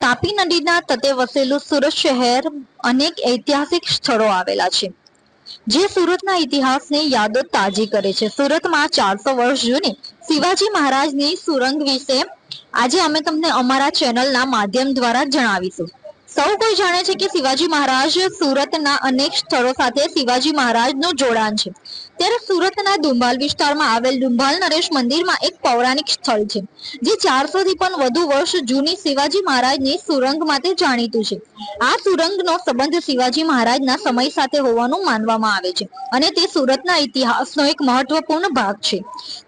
તાપી નદીના તટે વસેલું સુરત શહેર અનેક ઐતિહાસિક સ્થળો આવેલા છે જે સુરતના ઇતિહાસની યાદો તાજી કરે છે। સુરતમાં 400 વર્ષ જૂની શિવાજી મહારાજની સુરંગ વિશે આજે અમે તમને અમારા ચેનલના માધ્યમ દ્વારા જણાવીશું। સૌ કોઈ જાણે છે કે શિવાજી મહારાજ સુરતના અનેક સ્થળો સાથે શિવાજી મહારાજનું જોડાણ છે। ત્યારે સુરતના દુંભાલ વિસ્તારમાં આવેલ દુંભાલ નરેશ મંદિરમાં એક પૌરાણિક સ્થળ છે જે 400 થી પણ વધુ વર્ષ જૂની શિવાજી મહારાજની સુરંગ માટે જાણીતું છે। આ સુરંગનો સંબંધ શિવાજી મહારાજના સમય સાથે હોવાનું માનવામાં આવે છે અને તે સુરતના ઇતિહાસનો એક મહત્વપૂર્ણ ભાગ છે।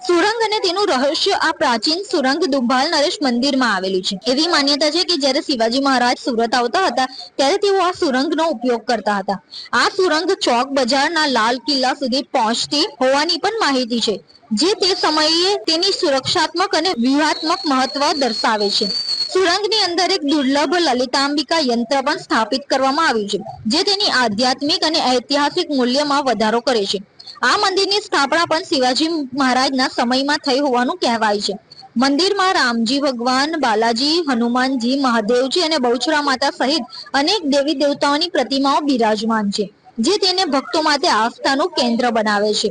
સુરંગ અને તેનું રહસ્ય। આ પ્રાચીન સુરંગ દુંભાલ નરેશ મંદિરમાં આવેલી છે। એવી માન્યતા છે કે જ્યારે શિવાજી મહારાજ સુરત આવતા હતા ત્યારે તેઓ આ સુરંગનો ઉપયોગ કરતા હતા। આ સુરંગ ચોક બજારના લાલ કિલ્લા સુધી પહોંચતી હોવાની પણ માહિતી છે જે તે સમયે તેની સુરક્ષાત્મક અને વ્યૂહાત્મક મહત્વ દર્શાવે છે। સુરંગની અંદર એક દુર્લભ લલિતાંબિકા યંત્ર પણ સ્થાપિત કરવામાં આવ્યું છે જે તેની આધ્યાત્મિક અને ઐતિહાસિક મૂલ્યમાં વધારો કરે છે। આ મંદિરની સ્થાપના પણ શિવાજી મહારાજના સમયમાં થઈ હોવાનું કહેવાય છે। મંદિરમાં રામજી ભગવાન, બાલાજી, હનુમાનજી, મહાદેવજી અને બહુચરા માતા સહિત અનેક દેવી દેવતાઓની પ્રતિમાઓ બિરાજમાન છે જે તેને ભક્તો માટે આસ્થાનું કેન્દ્ર બનાવે છે।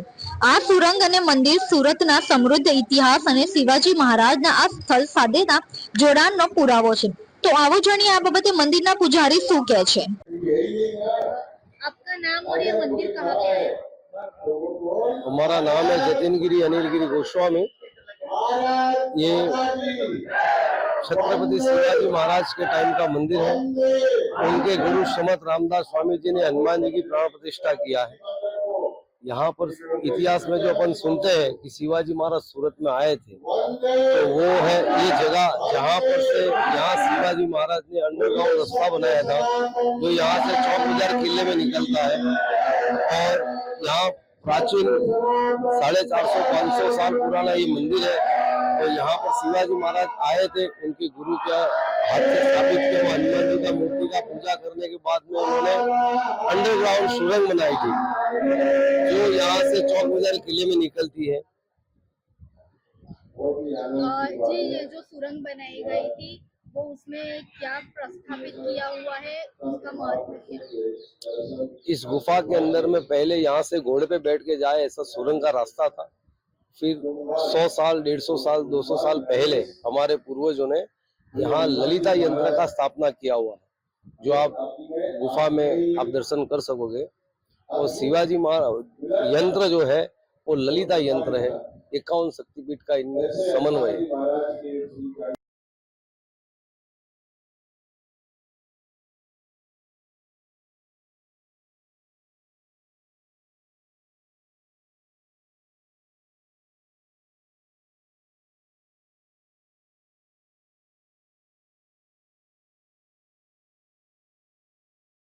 આ સુરંગ અને મંદિર સુરતના સમૃદ્ધ ઇતિહાસ અને શિવાજી મહારાજના આ સ્થળ સાથેના જોડાણનો પુરાવો છે। તો આવો જાણીએ આ બાબતે મંદિરના પૂજારી શું કહે છે। आपका नाम और ये मंदिर कहाँ पे है? हमारा नाम है जतिनगिरी अनिलगिरी गोस्वामी। ये छत्रपति शिवाजी महाराज के टाइम का मंदिर है। उनके गुरु समर्थ रामदास स्वामी जी ने हनुमान जी की प्राण प्रतिष्ठा किया है। यहाँ पर इतिहास में जो अपन सुनते हैं कि शिवाजी महाराज सूरत में आए थे, तो वो है ये जगह जहाँ पर से यहाँ शिवाजी महाराज ने अंडरग्राउंड रास्ता बनाया था जो यहाँ से चौक बाजार किले में निकलता है। और यहाँ प्राचीन 450-500 साल पुराना ये मंदिर है। और यहाँ पर शिवाजी महाराज आए थे, उनके गुरु के हाथ से स्थापित किया हनुमान जी का मूर्ति का पूजा करने के बाद में उन्होंने अंडरग्राउंड सुरंग बनाई थी जो यहाँ से चौक बाजार किले में निकलती है। जी, ये जो सुरंग बनाई गई थी वो उसमें क्या प्रस्थापित किया हुआ है, उसका महत्व क्या है? इस गुफा के अंदर में पहले यहाँ से घोड़े पे बैठ के जाए ऐसा सुरंग का रास्ता था। फिर 100 साल, 150 साल, 200 साल पहले हमारे पूर्वजों ने यहाँ ललिता यंत्र का स्थापना किया हुआ है जो आप गुफा में आप दर्शन कर सकोगे। और शिवाजी महाराज यंत्र जो है वो ललिता यंत्र है। 51 शक्तिपीठ का इनमें समन्वय है।